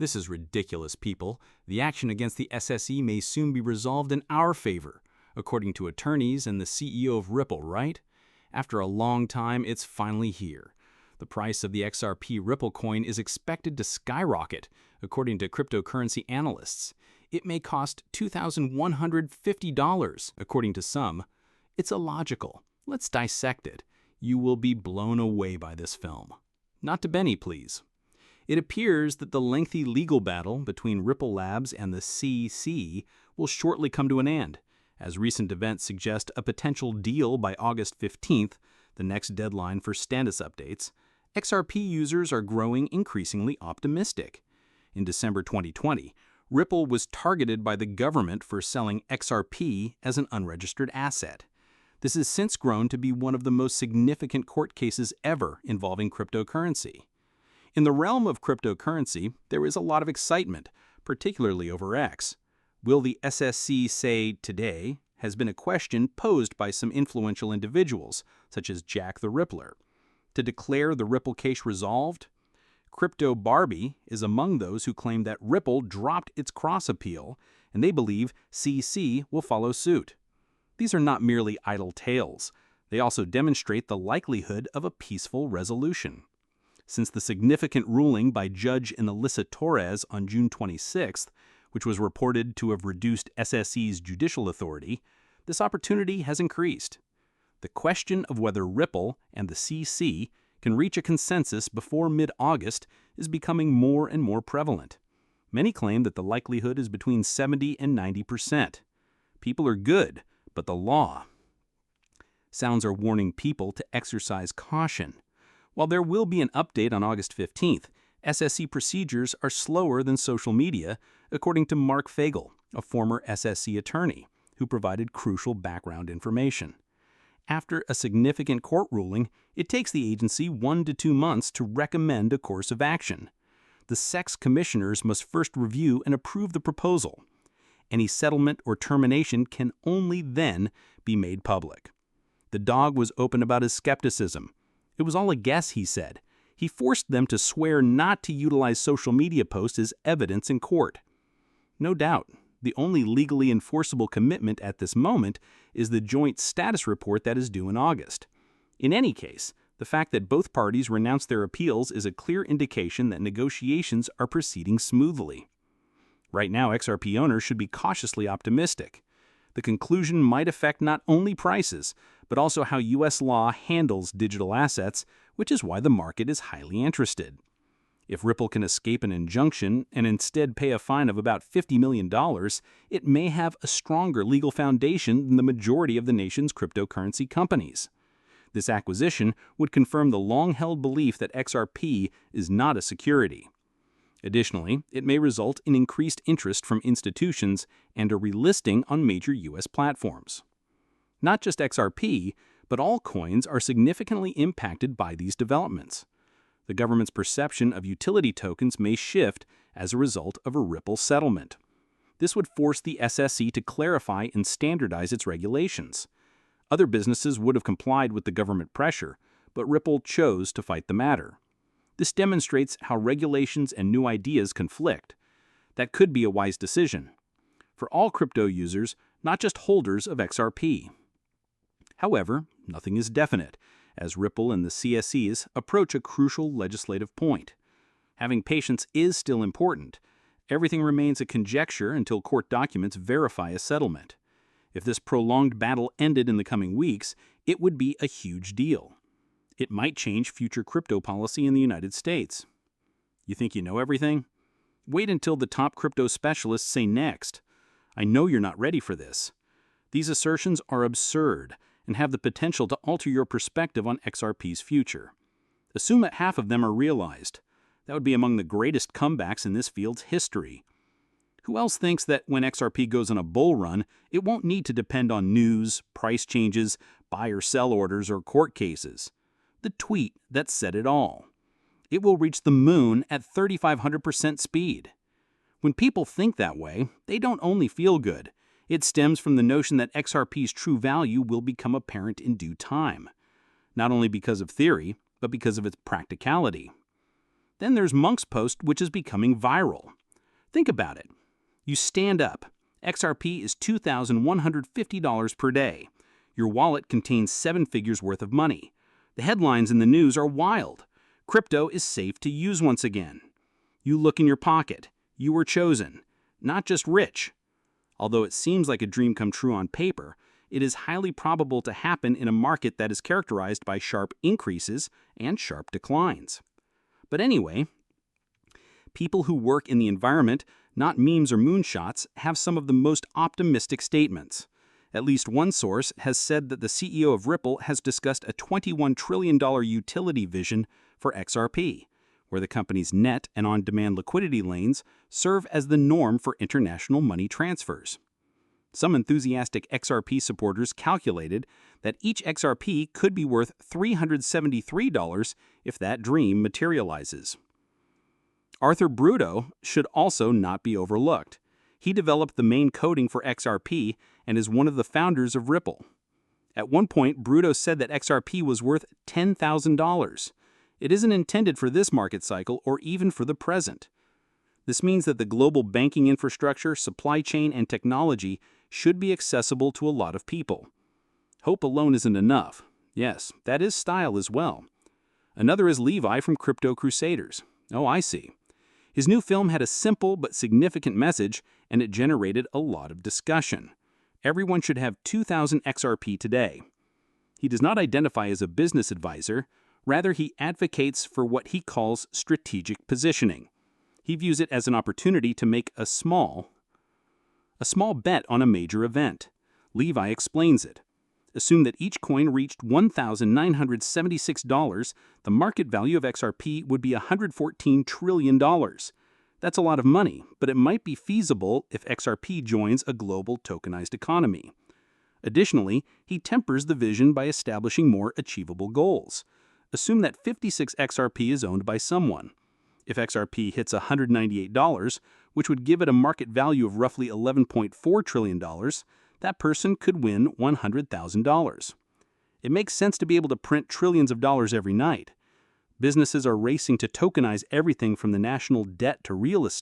This is ridiculous, people. The action against the SSE may soon be resolved in our favor, according to attorneys and the CEO of Ripple, right? After a long time, it's finally here. The price of the XRP Ripple coin is expected to skyrocket, according to cryptocurrency analysts. It may cost $2,150, according to some. It's illogical. Let's dissect it. You will be blown away by this film. Not to Benny, please. It appears that the lengthy legal battle between Ripple Labs and the CC will shortly come to an end, as recent events suggest a potential deal by August 15th, the next deadline for status updates. XRP users are growing increasingly optimistic. In December 2020, Ripple was targeted by the government for selling XRP as an unregistered asset. This has since grown to be one of the most significant court cases ever involving cryptocurrency. In the realm of cryptocurrency, there is a lot of excitement, particularly over X. Will the SSC say today has been a question posed by some influential individuals, such as Jack the Rippler. To declare the Ripple case resolved? Crypto Barbie is among those who claim that Ripple dropped its cross appeal, and they believe CC will follow suit. These are not merely idle tales. They also demonstrate the likelihood of a peaceful resolution. Since the significant ruling by Judge Elisa Torres on June 26th, which was reported to have reduced SSE's judicial authority, this opportunity has increased. The question of whether Ripple and the CC can reach a consensus before mid-August is becoming more and more prevalent. Many claim that the likelihood is between 70 and 90%. People are good, but the law. Sounds are warning people to exercise caution. While there will be an update on August 15th, SSE procedures are slower than social media, according to Mark Fagel, a former SSE attorney, who provided crucial background information. After a significant court ruling, it takes the agency 1 to 2 months to recommend a course of action. The SEC commissioners must first review and approve the proposal. Any settlement or termination can only then be made public. The dog was open about his skepticism. It was all a guess, he said. He forced them to swear not to utilize social media posts as evidence in court. No doubt, the only legally enforceable commitment at this moment is the joint status report that is due in August. In any case, the fact that both parties renounced their appeals is a clear indication that negotiations are proceeding smoothly. Right now, XRP owners should be cautiously optimistic. The conclusion might affect not only prices, but also how U.S. law handles digital assets, which is why the market is highly interested. If Ripple can escape an injunction and instead pay a fine of about $50 million, it may have a stronger legal foundation than the majority of the nation's cryptocurrency companies. This acquisition would confirm the long-held belief that XRP is not a security. Additionally, it may result in increased interest from institutions and a relisting on major U.S. platforms. Not just XRP, but all coins are significantly impacted by these developments. The government's perception of utility tokens may shift as a result of a Ripple settlement. This would force the SSE to clarify and standardize its regulations. Other businesses would have complied with the government pressure, but Ripple chose to fight the matter. This demonstrates how regulations and new ideas conflict. That could be a wise decision for all crypto users, not just holders of XRP. However, nothing is definite, as Ripple and the CSEs approach a crucial legislative point. Having patience is still important. Everything remains a conjecture until court documents verify a settlement. If this prolonged battle ended in the coming weeks, it would be a huge deal. It might change future crypto policy in the United States. You think you know everything? Wait until the top crypto specialists say next. I know you're not ready for this. These assertions are absurd and have the potential to alter your perspective on XRP's future. Assume that half of them are realized. That would be among the greatest comebacks in this field's history. Who else thinks that when XRP goes on a bull run, it won't need to depend on news, price changes, buy or sell orders, or court cases? The tweet that said it all. It will reach the moon at 3,500% speed. When people think that way, they don't only feel good. It stems from the notion that XRP's true value will become apparent in due time, not only because of theory, but because of its practicality. Then there's Monk's post, which is becoming viral. Think about it. You stand up. XRP is $2,150 per day. Your wallet contains 7 figures worth of money. The headlines in the news are wild. Crypto is safe to use once again. You look in your pocket. You were chosen, not just rich. Although it seems like a dream come true on paper, it is highly probable to happen in a market that is characterized by sharp increases and sharp declines. But anyway, people who work in the environment, not memes or moonshots, have some of the most optimistic statements. At least one source has said that the CEO of Ripple has discussed a $21 trillion utility vision for XRP, where the company's net and on-demand liquidity lanes serve as the norm for international money transfers. Some enthusiastic XRP supporters calculated that each XRP could be worth $373 if that dream materializes. Arthur Bruto should also not be overlooked. He developed the main coding for XRP and is one of the founders of Ripple. At one point, Bruto said that XRP was worth $10,000. It isn't intended for this market cycle or even for the present. This means that the global banking infrastructure, supply chain, and technology should be accessible to a lot of people. Hope alone isn't enough. Yes, that is style as well. Another is Levi from Crypto Crusaders. Oh, I see. His new film had a simple but significant message, and it generated a lot of discussion. Everyone should have 2,000 XRP today. He does not identify as a business advisor. Rather, he advocates for what he calls strategic positioning. He views it as an opportunity to make a small bet on a major event. Levi explains it. Assume that each coin reached $1,976, the market value of XRP would be $114 trillion. That's a lot of money, but it might be feasible if XRP joins a global tokenized economy. Additionally, he tempers the vision by establishing more achievable goals. Assume that 56 XRP is owned by someone. If XRP hits $198, which would give it a market value of roughly $11.4 trillion, that person could win $100,000. It makes sense to be able to print trillions of dollars every night. Businesses are racing to tokenize everything from the national debt to real estate.